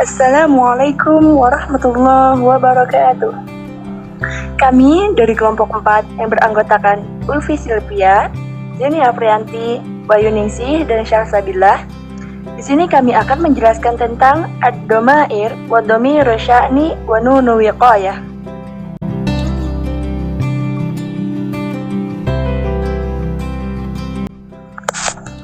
Assalamualaikum warahmatullahi wabarakatuh. Kami dari kelompok 4 yang beranggotakan Ulfi Silvia, Zeni Afrianti, Bayu Ningsih, dan Syahsabillah. Di sini kami akan menjelaskan tentang ad-domair wa dhamiru sya'ni wa nunu wiqayah.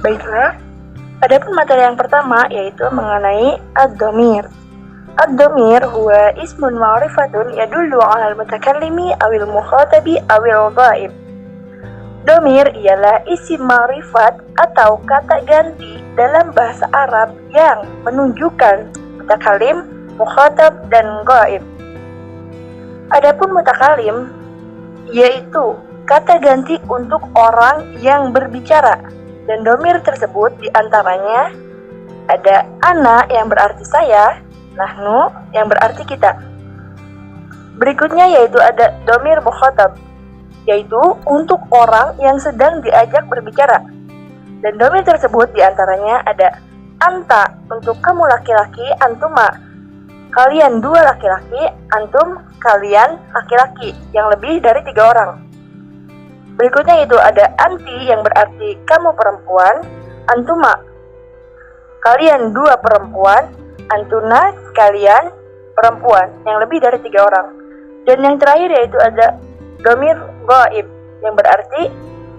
Baiklah, adapun materi yang pertama yaitu mengenai ad-dhamir. Ad-dhamir huwa ismun ma'rifatun yadullu 'ala al-mutakallimi awil mukhatabi awil ghaib. Dhamir ialah isim ma'rifat atau kata ganti dalam bahasa Arab yang menunjukkan mutakallim, mukhatab, dan ghaib. Adapun mutakallim yaitu kata ganti untuk orang yang berbicara. Dan dhamir tersebut diantaranya ada ana yang berarti saya, nahnu yang berarti kita. Berikutnya yaitu ada dhamir mukhatab, yaitu untuk orang yang sedang diajak berbicara. Dan dhamir tersebut diantaranya ada anta untuk kamu laki-laki, antuma kalian dua laki-laki, antum kalian laki-laki yang lebih dari 3 orang. Berikutnya itu ada anti yang berarti kamu perempuan, antuma kalian 2 perempuan, antuna kalian perempuan yang lebih dari 3 orang. Dan yang terakhir yaitu ada dhamir ghaib yang berarti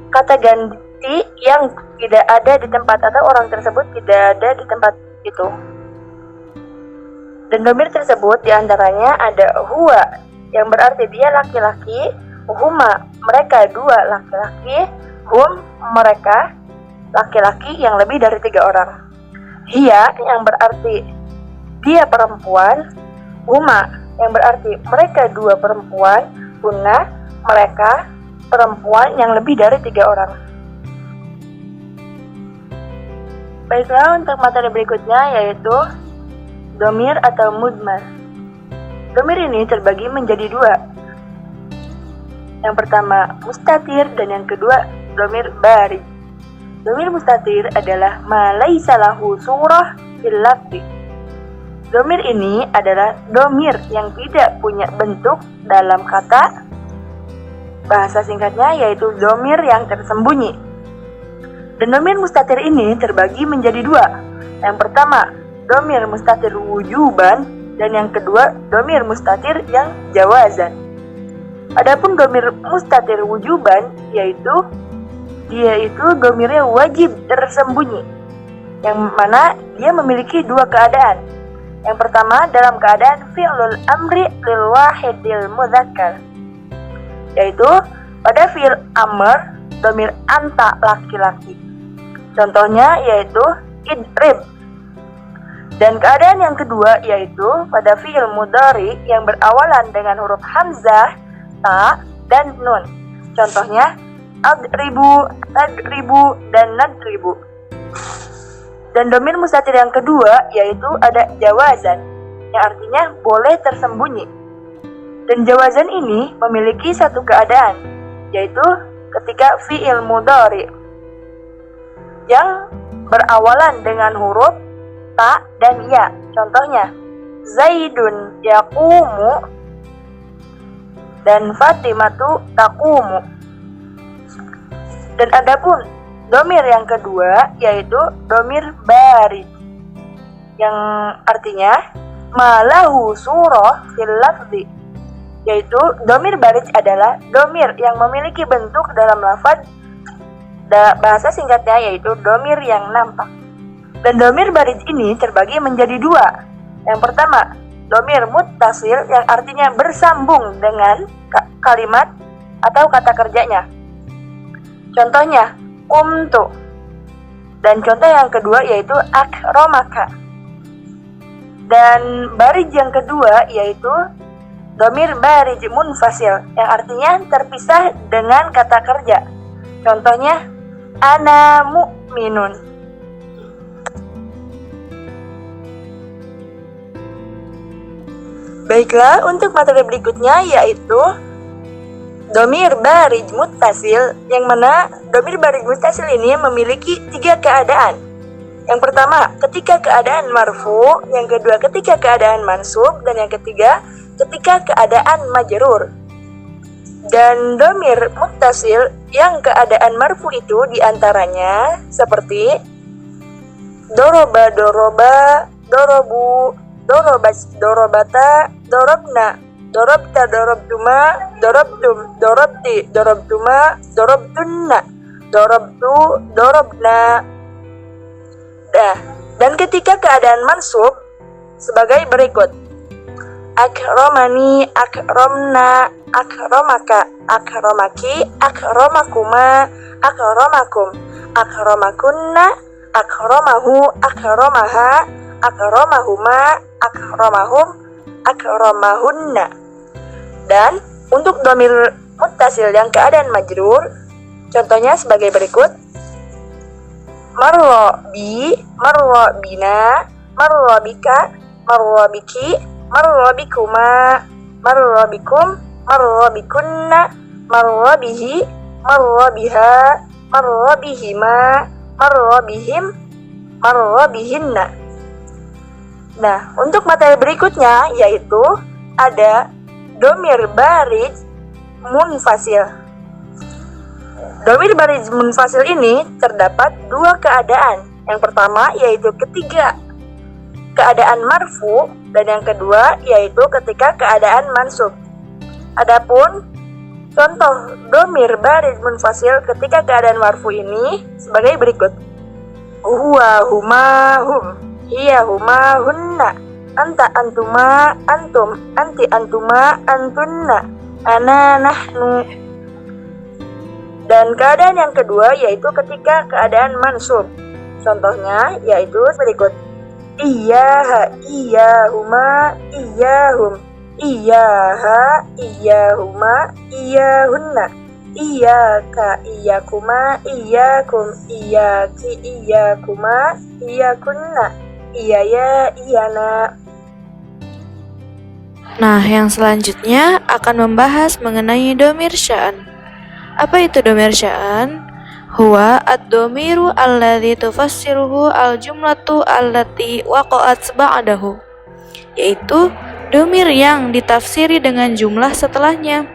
kata ganti yang tidak ada di tempat atau orang tersebut tidak ada di tempat itu. Dan dhamir tersebut diantaranya ada huwa yang berarti dia laki-laki, huma mereka 2 laki-laki, hum mereka laki-laki yang lebih dari 3 orang. Hiya yang berarti dia perempuan, huma yang berarti mereka 2 perempuan, hunna mereka perempuan yang lebih dari 3 orang. Baiklah, untuk materi berikutnya yaitu dhamir atau mudmar. Dhamir ini terbagi menjadi 2. Yang pertama mustatir dan yang kedua dhamir bari. Dhamir mustatir adalah ma laisa lahu surah fil lafzi. Dhamir ini adalah dhamir yang tidak punya bentuk dalam kata. Bahasa singkatnya yaitu dhamir yang tersembunyi. Dan dhamir mustatir ini terbagi menjadi 2. Yang pertama dhamir mustatir wujuban dan yang kedua dhamir mustatir yang jawazan. Adapun dhamir mustatir wujuban yaitu dia itu dhamirnya wajib tersembunyi, yang mana dia memiliki 2 keadaan. Yang pertama dalam keadaan fi'lul amri lil wahidil mudzakkar, yaitu pada fi'il amr dhamir anta laki-laki. Contohnya yaitu idrib. Dan keadaan yang kedua yaitu pada fi'il mudhari yang berawalan dengan huruf hamzah, ta, dan nun. Contohnya adribu, tadribu, dan nadribu. Dan dhamir mustatir yang kedua yaitu ada jawazan, yang artinya boleh tersembunyi. Dan jawazan ini memiliki 1 keadaan, yaitu ketika fi'il mudhari yang berawalan dengan huruf ta dan ya. Contohnya Zaidun yaqumu dan Fatimatu taqumu. Dan adapun dhamir yang kedua yaitu dhamir bari, yang artinya malahu surah fil lafzi, yaitu dhamir barij adalah dhamir yang memiliki bentuk dalam lafaz. Bahasa singkatnya yaitu dhamir yang nampak. Dan dhamir barij ini terbagi menjadi 2. Yang pertama dhamir muttasil yang artinya bersambung dengan kalimat atau kata kerjanya. Contohnya qumtu. Dan contoh yang kedua yaitu akramaka. Dan barij yang kedua yaitu dhamir barij munfasil yang artinya terpisah dengan kata kerja. Contohnya ana mu'minun. Baiklah, untuk materi berikutnya yaitu dhamir barij muttasil, yang mana dhamir barij muttasil ini memiliki 3 keadaan. Yang pertama, ketika keadaan marfu, yang kedua ketika keadaan mansub, dan yang ketiga ketika keadaan majrur. Dan domir muttasil yang keadaan marfu itu diantaranya seperti doroba, dorobu, dorobata, dorobna, dorobta, dorobtuma, dorobtum, dorobti, dorobtuma, dorobtunna, dorobtu, dorobna. Dan ketika keadaan mansub sebagai berikut: akromani, akromna, akromaka, akromaki, akromakuma, akromakum, akromakunna, akromahu, akromaha, akromahuma, akromahum, akromahunna. Dan untuk dhamir muttasil yang keadaan majrur, contohnya sebagai berikut: marra bi, marra bina, marra bika, marra biki, marra bikuma, marra bikum, marra bikunna, marra bihi, marra biha, marra bihima, marra bihim, marra bihinna. Nah, untuk materi berikutnya yaitu ada dhamir bariz munfasil. Dhamir bariz munfasil ini terdapat dua keadaan. Yang pertama yaitu ketika keadaan marfu, dan yang kedua yaitu ketika keadaan mansub. Adapun contoh dhamir bariz munfasil ketika keadaan marfu ini sebagai berikut: huwa, huma, hum, hiya, huma, hunna, anta, antuma, antum, anti, antuma, antunna, ana, nahnu. Dan keadaan yang kedua yaitu ketika keadaan mansub. Contohnya yaitu berikut: iyaha, iyahuma, iyahum, iyaha, iyahuma, iyahunna, iyaka, iyakuma, iyakum, iyaki, iyakuma, iyakunna, iyaya, iyana. Nah, yang selanjutnya akan membahas mengenai dhamir sya'an. Apa itu dhamir sya'an? Huwa ad-dhamiru alladzi tufassiruhu al-jumlatu allati waqa'at ba'dahu, yaitu dhamir yang ditafsiri dengan jumlah setelahnya.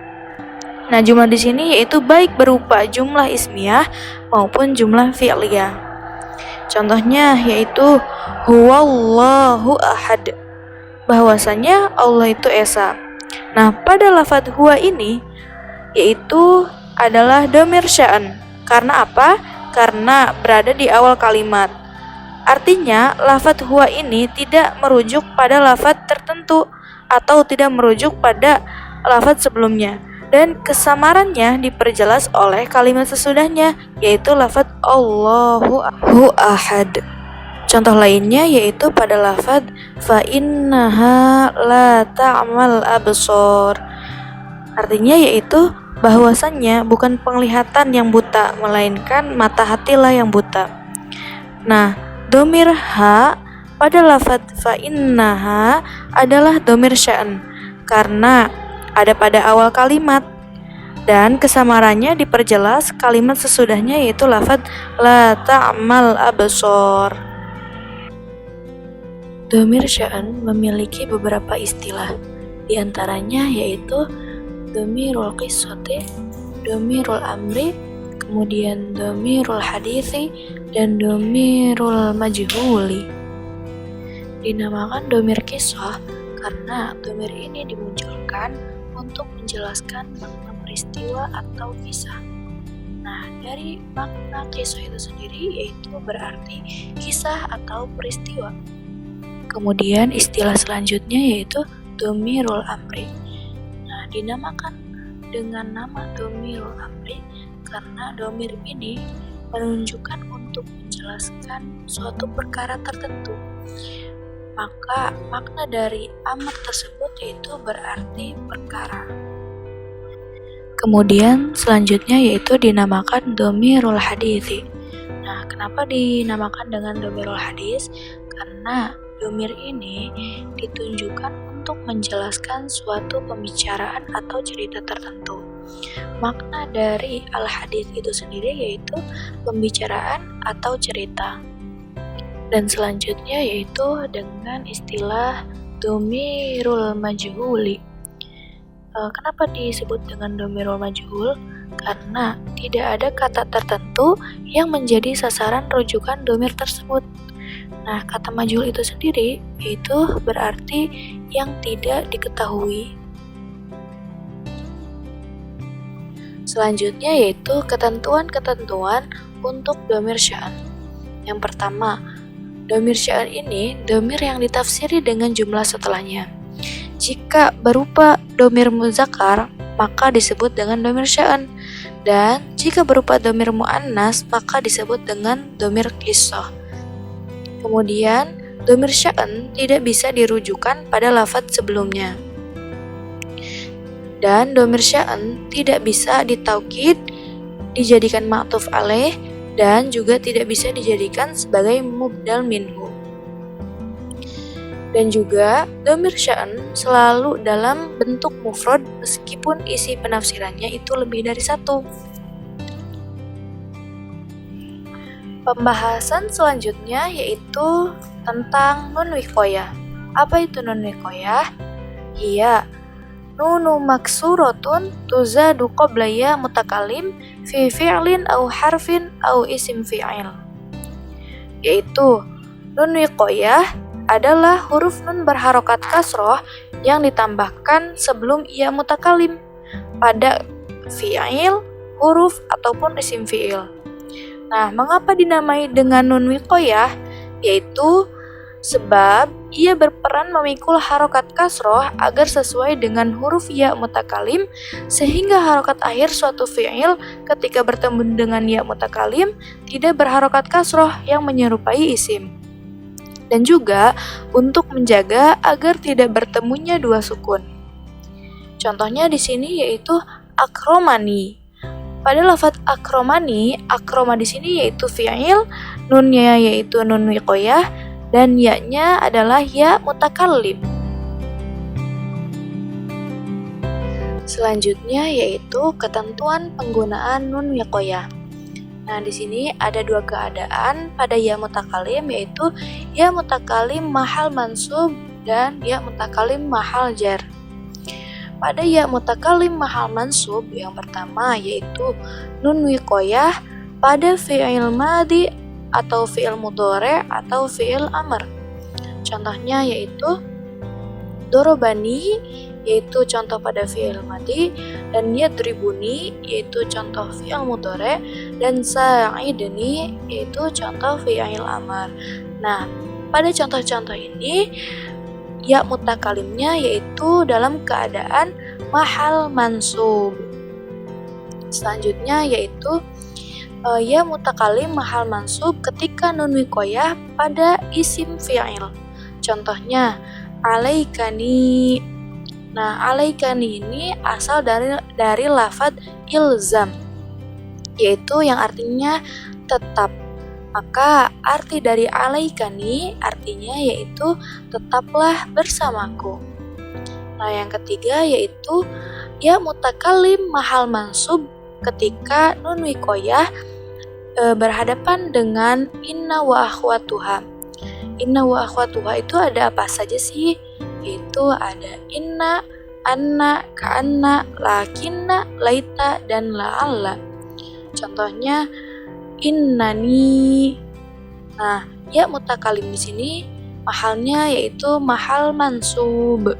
Nah, jumlah di sini yaitu baik berupa jumlah ismiyah maupun jumlah fi'liyah. Contohnya yaitu huwallahu ahad, bahwasanya Allah itu esa. Nah, pada lafadz huwa ini yaitu adalah dhamir sya'an. Karena apa? Karena berada di awal kalimat. Artinya, lafadz huwa ini tidak merujuk pada lafadz tertentu atau tidak merujuk pada lafadz sebelumnya. Dan kesamarannya diperjelas oleh kalimat sesudahnya, yaitu lafadz Allahu ahad. Contoh lainnya yaitu pada lafadz fa innaha la ta'mal absar. Artinya yaitu bahwasannya bukan penglihatan yang buta, melainkan mata hatilah yang buta. Nah, dhamir ha pada lafadz fa innaha adalah dhamir sya'an karena ada pada awal kalimat, dan kesamarannya diperjelas kalimat sesudahnya yaitu lafadz la ta'mal absar. Dhamir sya'an memiliki beberapa istilah, di antaranya yaitu dhamirul qissati, dhamirul amri, kemudian dhamirul hadithi, dan dhamirul majhuli. Dinamakan dhamir qissah karena dhamir ini dimunculkan untuk menjelaskan makna peristiwa atau kisah. Nah, dari makna qissah itu sendiri yaitu berarti kisah atau peristiwa. Kemudian istilah selanjutnya yaitu dhamirul amri. Dinamakan dengan nama dhamirul amri karena dhamir ini menunjukkan untuk menjelaskan suatu perkara tertentu. Maka makna dari amr tersebut yaitu berarti perkara. Kemudian selanjutnya yaitu dinamakan dhamirul hadithi. Nah, kenapa dinamakan dengan dhamirul hadis? Karena dhamir ini ditunjukkan untuk menjelaskan suatu pembicaraan atau cerita tertentu. Makna dari al-hadits itu sendiri yaitu pembicaraan atau cerita. Dan selanjutnya yaitu dengan istilah domirul majhuli. Kenapa disebut dengan domirul majhul? Karena tidak ada kata tertentu yang menjadi sasaran rujukan domir tersebut. Nah, kata majhul itu sendiri yaitu berarti yang tidak diketahui. Selanjutnya yaitu ketentuan-ketentuan untuk domir sya'an. Yang pertama, domir sya'an ini domir yang ditafsiri dengan jumlah setelahnya. Jika berupa domir muzakkar, maka disebut dengan domir sya'an. Dan jika berupa domir mu'annas, maka disebut dengan domir qissah. Kemudian, domir sya'an tidak bisa dirujukan pada lafadz sebelumnya. Dan domir sya'an tidak bisa ditaukid, dijadikan ma'tuf alaih, dan juga tidak bisa dijadikan sebagai mubdal minhu. Dan juga domir sya'an selalu dalam bentuk mufrad meskipun isi penafsirannya itu lebih dari satu. Pembahasan selanjutnya yaitu tentang nun wiqayah. Apa itu nun wiqayah? Iya, nunu maksuratun tuzadu qabla ya mutakalim fi fi'lin au harfin au isim fi'il. Yaitu nun wiqayah adalah huruf nun berharokat kasroh yang ditambahkan sebelum ia mutakalim pada fi'il, huruf, ataupun isim fi'il. Nah, mengapa dinamai dengan nun wiqayah? Yaitu sebab ia berperan memikul harokat kasroh agar sesuai dengan huruf ya mutakalim, sehingga harokat akhir suatu fi'il ketika bertemu dengan ya mutakalim tidak berharokat kasroh yang menyerupai isim. Dan juga untuk menjaga agar tidak bertemunya dua sukun. Contohnya di sini yaitu akromani. Pada lafadz akromani, akroma di sini yaitu fi'il, nunnya yaitu nun wiqayah, dan ya-nya adalah ya mutakallim. Selanjutnya yaitu ketentuan penggunaan nun wiqayah. Nah, di sini ada dua keadaan pada ya mutakalim, yaitu ya mutakalim mahal mansub dan ya mutakalim mahal jar. Pada ya mutakalim mahal mansub yang pertama yaitu nun wiqayah pada fi'il madhi atau fi'il mudhari atau fi'il amr. Contohnya yaitu dorobani, yaitu contoh pada fi'il madhi, dan yadribuni, yaitu contoh fi'il mudhari, dan sa'idni, yaitu contoh fi'il amr. Nah, pada contoh-contoh ini ya mutakalimnya yaitu dalam keadaan mahal mansub. Selanjutnya yaitu ya mutakalim mahal mansub ketika nun wiqayah pada isim fi'il. Contohnya alaikani. Nah, alaikani ini asal dari lafadz ilzam, yaitu yang artinya tetap. Maka arti dari alaikani artinya yaitu tetaplah bersamaku. Nah, yang ketiga yaitu ya mutakalim mahal mansub ketika nun wiqayah berhadapan dengan inna wa akhwatuha. Inna wa akhwatuha itu ada apa saja sih? Yaitu ada inna, anna, ka'anna, lakinna, laita, dan la'alla. Contohnya innani. Nah, ya mutakalim di sini mahalnya yaitu mahal mansub.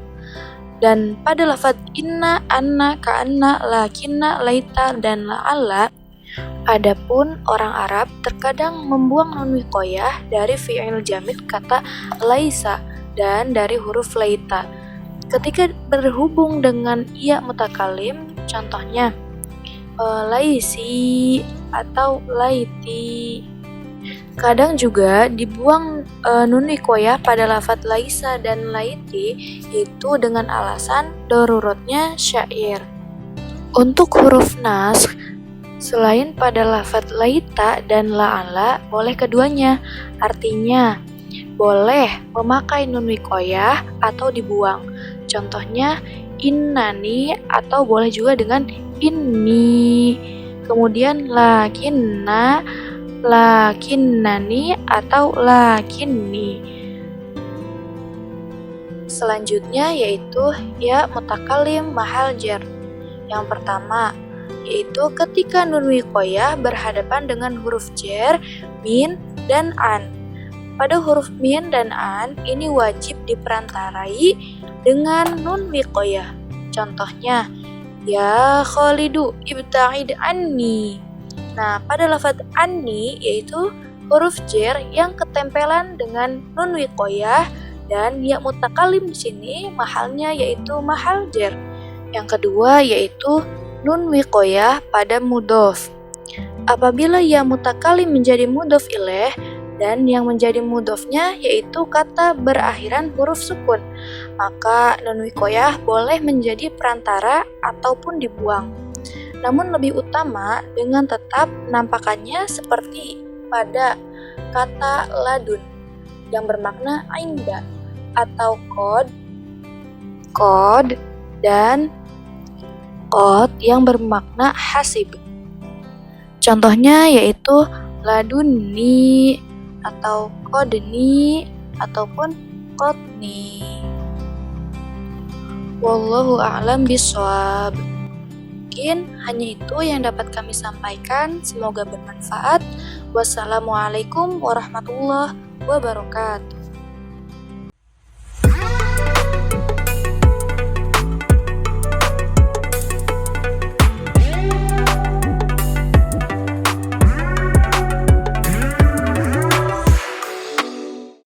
Dan pada lafadz inna, anna, ka'anna, lakinna, laita, dan la'alla, adapun orang Arab terkadang membuang nun wiqayah dari fi'il jamid kata laisa dan dari huruf laita ketika berhubung dengan ya mutakalim. Contohnya laisi atau laiti. Kadang juga dibuang nun wiqayah pada lafadz laisa dan laiti, yaitu dengan alasan daruratnya syair. Untuk huruf nasakh selain pada lafadz laita dan la'ala boleh keduanya, artinya boleh memakai nun wiqayah atau dibuang. Contohnya innani atau boleh juga dengan inni. Kemudian lakinna lakinnani atau lakinni. Selanjutnya yaitu ya mutakalim mahal jar. Yang pertama yaitu ketika nun wiqoyah berhadapan dengan huruf jar, min, dan an. Pada huruf min dan an ini wajib diperantarai dengan nun wiqoyah. Contohnya, ya Khalidu ibta'id anni. Nah, pada lafaz anni yaitu huruf jar yang ketempelan dengan nun wiqoyah dan ya mutakalim di sini mahalnya yaitu mahal jar. Yang kedua yaitu nun wiqoyah pada mudhof. Apabila ya mutakalim menjadi mudhof ilaih dan yang menjadi mudhofnya yaitu kata berakhiran huruf sukun, maka nun wiqoyah boleh menjadi perantara ataupun dibuang. Namun lebih utama dengan tetap penampakannya seperti pada kata ladun yang bermakna inda atau kod dan qad yang bermakna hasib. Contohnya yaitu ladunni atau qadni ataupun qadni. Wallahu a'lam bishawab. Mungkin hanya itu yang dapat kami sampaikan. Semoga bermanfaat. Wassalamualaikum warahmatullahi wabarakatuh.